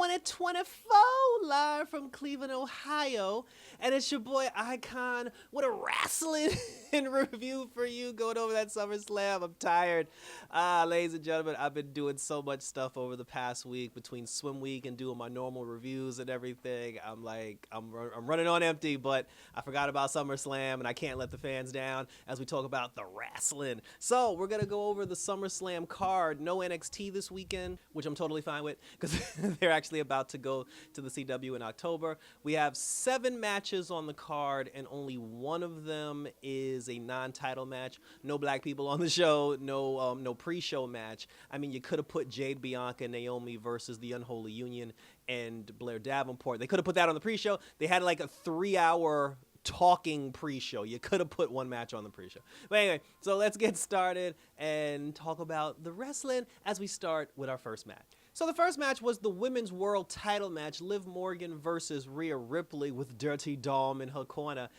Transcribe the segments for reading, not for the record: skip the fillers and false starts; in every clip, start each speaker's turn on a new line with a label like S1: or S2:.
S1: 2024, live from Cleveland, Ohio. And it's your boy Icon with a wrestling in review for you, going over that SummerSlam. I'm tired. Ladies and gentlemen, I've been doing so much stuff over the past week between swim week and doing my normal reviews and everything. I'm running on empty, but I forgot about SummerSlam and I can't let the fans down as we talk about the wrestling. So we're going to go over the SummerSlam card. No NXT this weekend, which I'm totally fine with because they're actually about to go to the CW in October. We have 7 matches on the card and only one of them is a non-title match. No black people on the show, no pre-show match. I mean, you could have put Jade, Bianca, and Naomi versus the Unholy Union and Blair Davenport. They could have put that on the pre-show. They had like a 3-hour talking pre-show. You could have put one match on the pre-show. But anyway, so let's get started and talk about the wrestling as we start with our first match. So the first match was the Women's World Title match, Liv Morgan versus Rhea Ripley with Dirty Dom in her corner.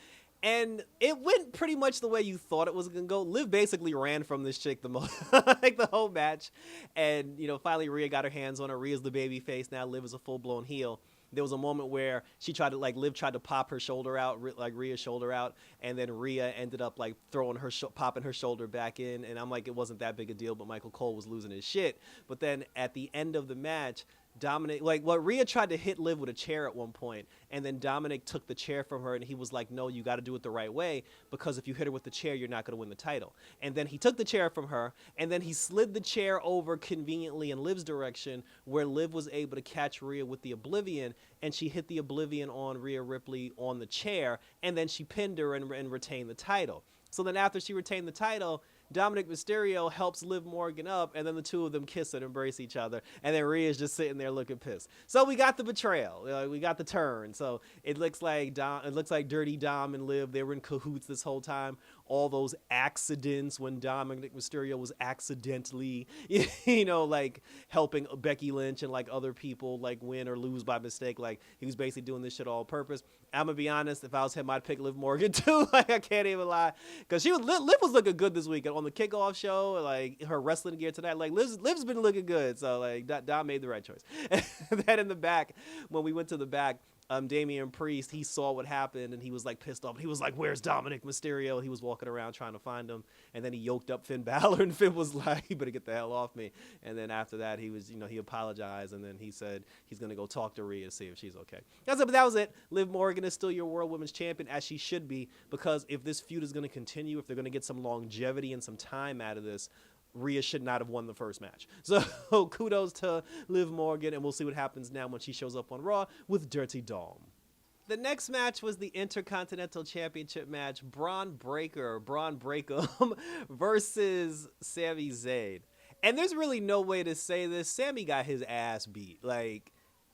S1: And it went pretty much the way you thought it was going to go. Liv basically ran from this chick like the whole match. And, finally Rhea got her hands on her. Rhea's the baby face. Now Liv is a full-blown heel. There was a moment where Liv tried to pop her shoulder out, like Rhea's shoulder out, and then Rhea ended up like popping her shoulder back in, and I'm like, it wasn't that big a deal, but Michael Cole was losing his shit. But then at the end of the match, Rhea tried to hit Liv with a chair at one point, and then Dominic took the chair from her, and he was like, no, you got to do it the right way, because if you hit her with the chair, you're not going to win the title. And then he took the chair from her, and then he slid the chair over conveniently in Liv's direction, where Liv was able to catch Rhea with the Oblivion, and she hit the Oblivion on Rhea Ripley on the chair, and then she pinned her and retained the title. So then after she retained the title, Dominic Mysterio helps Liv Morgan up, and then the two of them kiss and embrace each other, and then Rhea's just sitting there looking pissed. So we got the betrayal, we got the turn. So it looks like Dirty Dom and Liv, they were in cahoots this whole time. All those accidents when Dominic Mysterio was accidentally, helping Becky Lynch and like other people like win or lose by mistake. Like he was basically doing this shit all purpose. I'm gonna be honest, if I was him, I'd pick Liv Morgan too. Like I can't even lie, because Liv was looking good this week on the kickoff show. Like her wrestling gear tonight, like Liv's been looking good. So like Dom made the right choice. And then in the back, when we went to the back, Damian Priest, he saw what happened and he was like pissed off. He was like, where's Dominic Mysterio? He was walking around trying to find him, and then he yoked up Finn Balor, and Finn was like, you better get the hell off me. And then after that, he was, he apologized, and then he said he's going to go talk to Rhea to see if she's okay. That's it, but that was it. Liv Morgan is still your World Women's Champion, as she should be, because if this feud is going to continue, if they're going to get some longevity and some time out of this, Rhea should not have won the first match. So kudos to Liv Morgan, and we'll see what happens now when she shows up on Raw with Dirty Dom. The next match was the Intercontinental Championship match, Braun Breakum versus Sami Zayn. And there's really no way to say this. Sami got his ass beat. Like,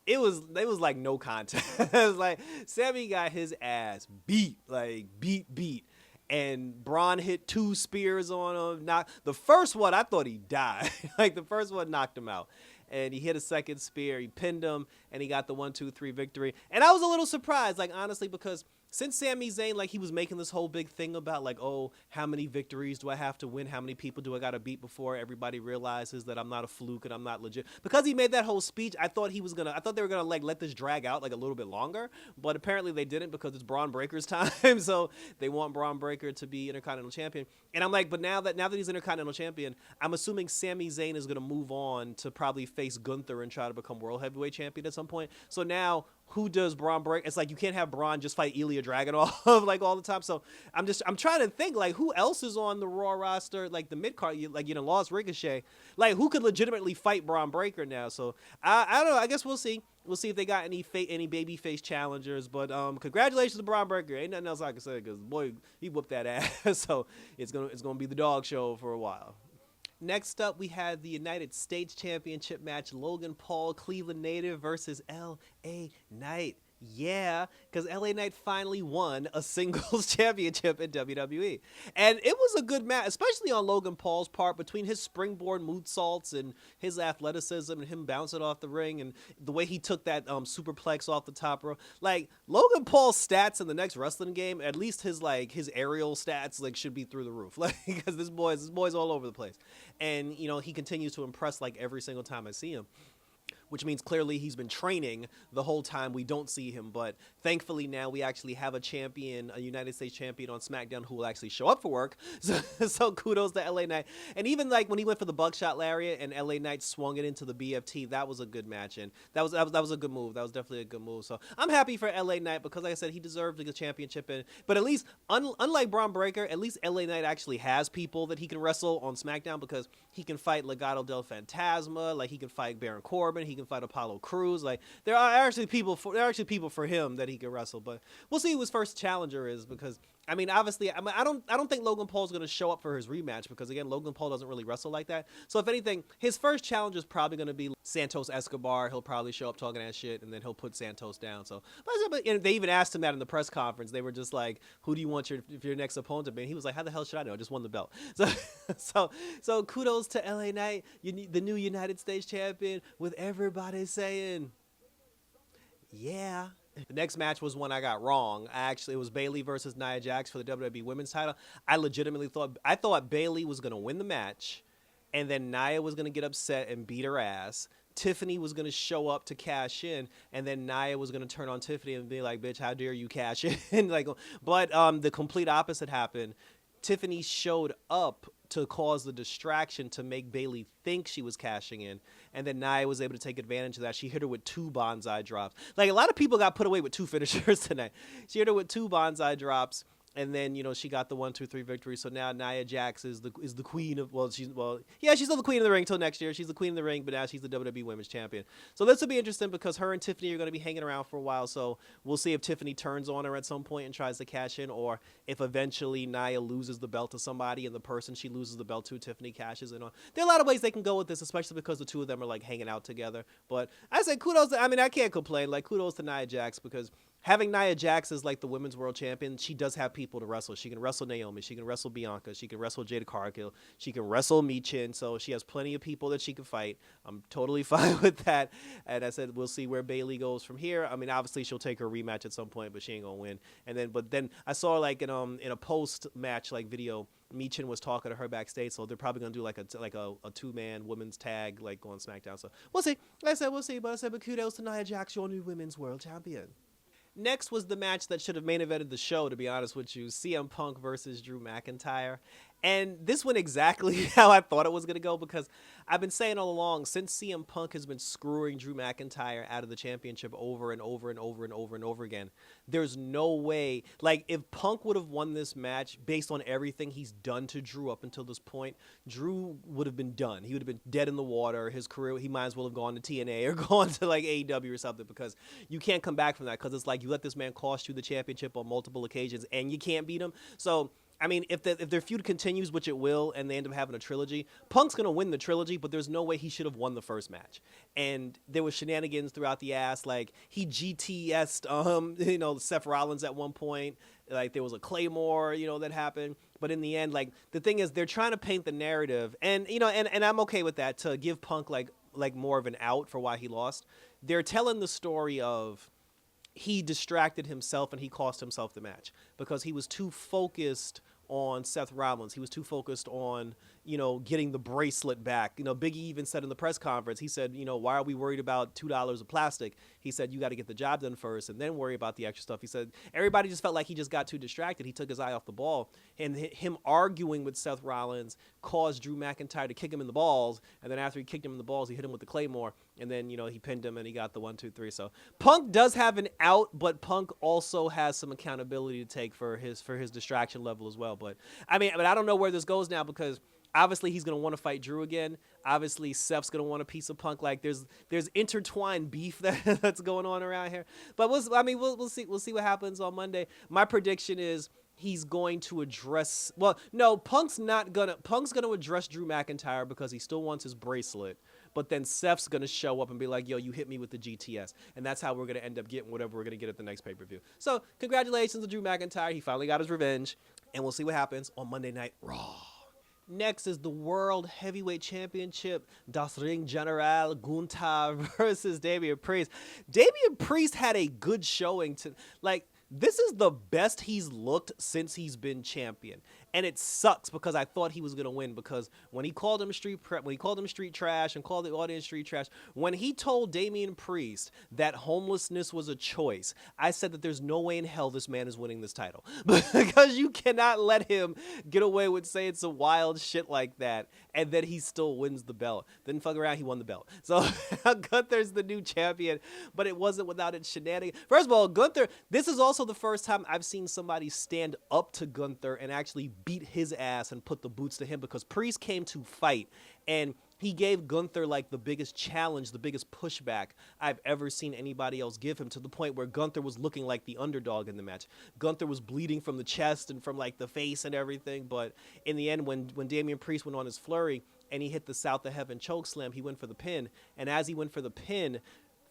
S1: it was like no contest. Like, Sami got his ass beat. Like, beat. And Braun hit 2 spears on him. The first one, I thought he died. Like, the first one knocked him out. And he hit a second spear. He pinned him, and he got the 1-2-3 victory. And I was a little surprised, like, honestly, because since Sami Zayn, like, he was making this whole big thing about, like, oh, how many victories do I have to win? How many people do I got to beat before everybody realizes that I'm not a fluke and I'm not legit? Because he made that whole speech, I thought they were going to, like, let this drag out, like, a little bit longer. But apparently they didn't, because it's Braun Breaker's time. So they want Braun Breaker to be Intercontinental Champion. And I'm like, but now that he's Intercontinental Champion, I'm assuming Sami Zayn is going to move on to probably face Gunther and try to become World Heavyweight Champion at some point. So now, who does Braun break? It's like you can't have Braun just fight Ilya Dragunov like all the time. So I'm trying to think, like, who else is on the Raw roster, like the mid card, like, lost Ricochet, like who could legitimately fight Braun Breaker now. So I don't know. I guess we'll see. We'll see if they got any babyface challengers. But congratulations to Braun Breaker. Ain't nothing else I can say, because boy, he whooped that ass. So it's gonna be the dog show for a while. Next up, we had the United States Championship match, Logan Paul, Cleveland native versus L.A. Knight. Yeah, because LA Knight finally won a singles championship in WWE. And it was a good match, especially on Logan Paul's part, between his springboard moonsaults and his athleticism and him bouncing off the ring and the way he took that superplex off the top rope. Like, Logan Paul's stats in the next wrestling game, at least his aerial stats, like, should be through the roof. Like, because this boy's all over the place. And, he continues to impress, like, every single time I see him. which means clearly he's been training the whole time we don't see him. But thankfully now we actually have a champion, a United States champion on SmackDown who will actually show up for work. So kudos to LA Knight. And even like when he went for the buckshot lariat and LA Knight swung it into the BFT, that was a good match. And that was a good move. That was definitely a good move. So I'm happy for LA Knight because, like I said, he deserved the championship. But at least, unlike Braun Breaker, at least LA Knight actually has people that he can wrestle on SmackDown because he can fight Legado del Fantasma, like he can fight Baron Corbin, he can fight Apollo Crews. Like there are actually people for him that he can wrestle. But we'll see who his first challenger is because I mean, obviously, I don't think Logan Paul's going to show up for his rematch because, again, Logan Paul doesn't really wrestle like that. So, if anything, his first challenge is probably going to be Santos Escobar. He'll probably show up talking that shit, and then he'll put Santos down. So, but they even asked him that in the press conference. They were just like, "Who do you want your next opponent to be?" And he was like, "How the hell should I know? I just won the belt." So kudos to LA Knight, the new United States champion, with everybody saying, "Yeah." The next match was one I got wrong. It was Bayley versus Nia Jax for the WWE Women's title. I legitimately thought Bayley was going to win the match, and then Nia was going to get upset and beat her ass. Tiffany was going to show up to cash in, and then Nia was going to turn on Tiffany and be like, "Bitch, how dare you cash in?" But the complete opposite happened. Tiffany showed up to cause the distraction to make Bayley think she was cashing in. And then Nia was able to take advantage of that. She hit her with 2 bonsai drops. Like, a lot of people got put away with 2 finishers tonight. She hit her with 2 bonsai drops. And then, she got the 1-2-3 victory. So now Nia Jax is the queen of, she's still the queen of the ring until next year. She's the queen of the ring, but now she's the WWE Women's Champion. So this will be interesting because her and Tiffany are going to be hanging around for a while. So we'll see if Tiffany turns on her at some point and tries to cash in, or if eventually Nia loses the belt to somebody and the person she loses the belt to, Tiffany cashes in on. There are a lot of ways they can go with this, especially because the two of them are like hanging out together. But I say kudos I can't complain. Like, kudos to Nia Jax because having Nia Jax as like the women's world champion, she does have people to wrestle. She can wrestle Naomi. She can wrestle Bianca. She can wrestle Jada Cargill. She can wrestle Michin. So she has plenty of people that she can fight. I'm totally fine with that. And I said, we'll see where Bayley goes from here. I mean, obviously she'll take her rematch at some point, but she ain't gonna win. But then I saw like in a post match like video, Michin was talking to her backstage, so they're probably gonna do like a 2-man women's tag like on SmackDown. So we'll see. Like I said, we'll see. But kudos to Nia Jax, your new women's world champion. Next was the match that should have main evented the show, to be honest with you. CM Punk versus Drew McIntyre. And this went exactly how I thought it was going to go because I've been saying all along, since CM Punk has been screwing Drew McIntyre out of the championship over and over and over and over and over again, there's no way. Like, if Punk would have won this match based on everything he's done to Drew up until this point, Drew would have been done. He would have been dead in the water. His career, he might as well have gone to TNA or gone to like AEW or something because you can't come back from that because it's like you let this man cost you the championship on multiple occasions and you can't beat him. So, I mean, if their feud continues, which it will, and they end up having a trilogy, Punk's going to win the trilogy, but there's no way he should have won the first match. And there was shenanigans throughout the ass. Like, he GTS'd, Seth Rollins at one point. Like, there was a Claymore, that happened. But in the end, like, the thing is, they're trying to paint the narrative. And, and I'm okay with that, to give Punk, like more of an out for why he lost. They're telling the story of he distracted himself and he cost himself the match because he was too focused on Seth Rollins. He was too focused on, getting the bracelet back. Big E even said in the press conference, he said, why are we worried about $2 of plastic? He said, you got to get the job done first and then worry about the extra stuff. He said, everybody just felt like he just got too distracted. He took his eye off the ball, and him arguing with Seth Rollins caused Drew McIntyre to kick him in the balls. And then after he kicked him in the balls, he hit him with the Claymore, and then, he pinned him and he got the 1-2-3. So Punk does have an out, but Punk also has some accountability to take for his distraction level as well. But I don't know where this goes now because obviously he's going to want to fight Drew again. Obviously Seth's going to want a piece of Punk. Like there's intertwined beef that's going on around here. But we'll see what happens on Monday. My prediction is he's going to address, Punk's going to address Drew McIntyre because he still wants his bracelet. But then Seth's going to show up and be like, yo, you hit me with the GTS. And that's how we're going to end up getting whatever we're going to get at the next pay-per-view. So congratulations to Drew McIntyre. He finally got his revenge. And we'll see what happens on Monday Night Raw. Next is the World Heavyweight Championship. Das Ring General Gunther versus Damian Priest. Damian Priest had a good showing. This is the best he's looked since he's been champion. And it sucks because I thought he was gonna win, because when he called him street trash and called the audience street trash, when he told Damian Priest that homelessness was a choice, I said that there's no way in hell this man is winning this title. Because you cannot let him get away with saying some wild shit like that and then he still wins the belt. Didn't fuck around, he won the belt. So Gunther's the new champion, but it wasn't without its shenanigans. First of all, Gunther, this is also the first time I've seen somebody stand up to Gunther and actually beat his ass and put the boots to him, because Priest came to fight and he gave Gunther like the biggest challenge, the biggest pushback I've ever seen anybody else give him, to the point where Gunther was looking like the underdog in the match. Gunther was bleeding from the chest and from like the face and everything, but in the end, when Damian Priest went on his flurry and he hit the South of Heaven chokeslam, he went for the pin, and as he went for the pin,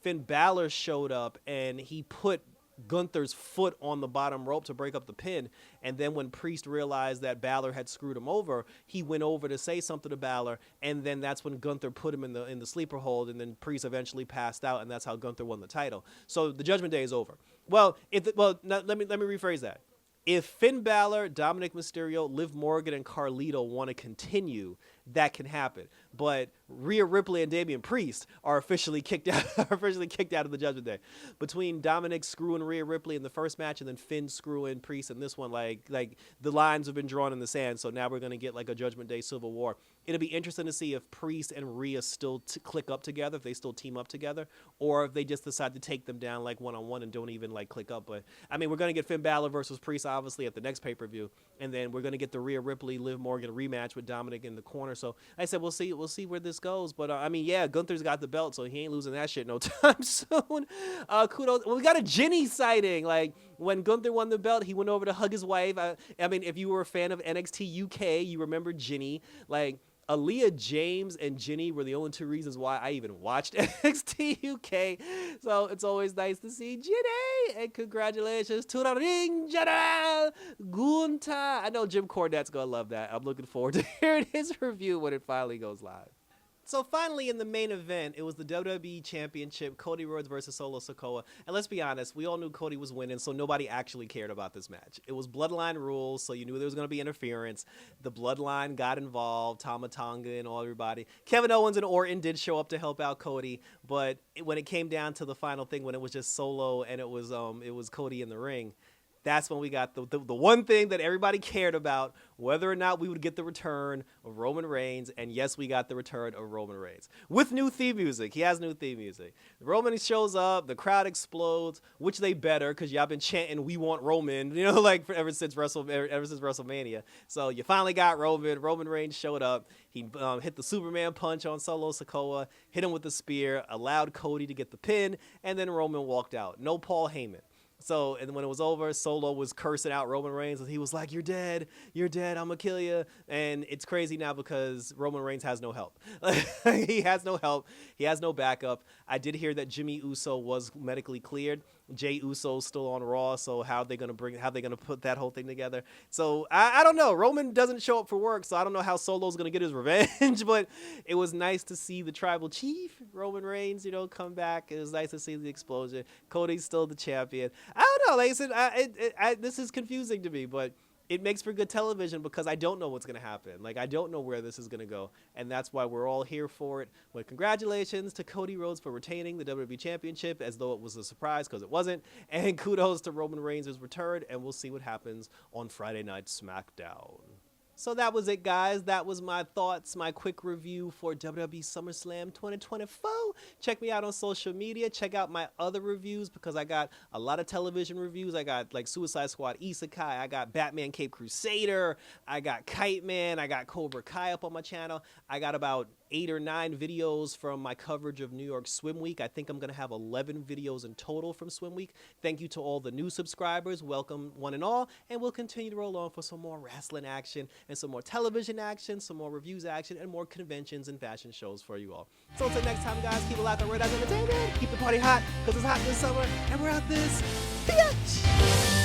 S1: Finn Balor showed up and he put Gunther's foot on the bottom rope to break up the pin, and then when Priest realized that Balor had screwed him over, he went over to say something to Balor, and then that's when Gunther put him in the sleeper hold, and then Priest eventually passed out, and that's how Gunther won the title. So the Judgment Day is over. Well, let me rephrase that. If Finn Balor, Dominic Mysterio, Liv Morgan, and Carlito want to continue, that can happen. But Rhea Ripley and Damian Priest are officially kicked out of the Judgment Day. Between Dominic screwing Rhea Ripley in the first match and then Finn screwing Priest in this one, like the lines have been drawn in the sand. So now we're gonna get like a Judgment Day Civil War. It'll be interesting to see if Priest and Rhea still click up together, if they still team up together, or if they just decide to take them down like one-on-one and don't even like click up. But I mean, we're gonna get Finn Balor versus Priest obviously at the next pay-per-view, and then we're gonna get the Rhea Ripley Liv Morgan rematch with Dominic in the corner. So I said we'll see where this goes. But I mean, yeah, Gunther's got the belt, so he ain't losing that shit no time soon. Kudos. Well, we got a Ginny sighting. Like when Gunther won the belt, he went over to hug his wife. I mean, if you were a fan of NXT UK, you remember Ginny. Like Aaliyah James and Ginny were the only two reasons why I even watched NXT UK. So it's always nice to see Ginny. And congratulations to the Ring General Gunther. I know Jim Cornette's going to love that. I'm looking forward to hearing his review when it finally goes live. So finally in the main event, it was the WWE Championship, Cody Rhodes versus Solo Sikoa. And let's be honest, we all knew Cody was winning, so nobody actually cared about this match. It was Bloodline rules, so you knew there was going to be interference. The Bloodline got involved, Tama Tonga and all everybody. Kevin Owens and Orton did show up to help out Cody, but when it came down to the final thing, when it was just Solo and it was Cody in the ring, that's when we got the one thing that everybody cared about, whether or not we would get the return of Roman Reigns. And yes, we got the return of Roman Reigns with new theme music. He has new theme music. Roman shows up, the crowd explodes, which they better, because y'all been chanting "We want Roman," you know, like ever since WrestleMania. So you finally got Roman. Roman Reigns showed up. He hit the Superman punch on Solo Sikoa, hit him with the spear, allowed Cody to get the pin, and then Roman walked out. No Paul Heyman. So, and when it was over, Solo was cursing out Roman Reigns, and he was like, you're dead, I'm gonna kill you. And it's crazy now because Roman Reigns has no help. He has no help. He has no backup. I did hear that Jimmy Uso was medically cleared. Jey Uso's still on Raw, so how they gonna put that whole thing together? So I don't know. Roman doesn't show up for work, so I don't know how Solo's gonna get his revenge. But it was nice to see the tribal chief Roman Reigns, come back. It was nice to see the explosion. Cody's still the champion. I don't know. Like I said, this is confusing to me, but it makes for good television because I don't know what's going to happen. Like, I don't know where this is going to go, and that's why we're all here for it. But congratulations to Cody Rhodes for retaining the WWE Championship, as though it was a surprise, because it wasn't. And kudos to Roman Reigns' return, and we'll see what happens on Friday Night SmackDown. So that was it, guys. That was my thoughts, my quick review for WWE SummerSlam 2024. Check me out on social media. Check out my other reviews, because I got a lot of television reviews. I got like Suicide Squad Isekai. I got Batman Cape Crusader. I got Kite Man. I got Cobra Kai up on my channel. I got about 8 or 9 videos from my coverage of New York Swim Week. I think I'm going to have 11 videos in total from Swim Week. Thank you to all the new subscribers. Welcome, one and all. And we'll continue to roll on for some more wrestling action and some more television action, some more reviews action, and more conventions and fashion shows for you all. So until next time, guys, keep it locked on Red Eyes Entertainment. Keep the party hot, because it's hot this summer, and we're out this bitch.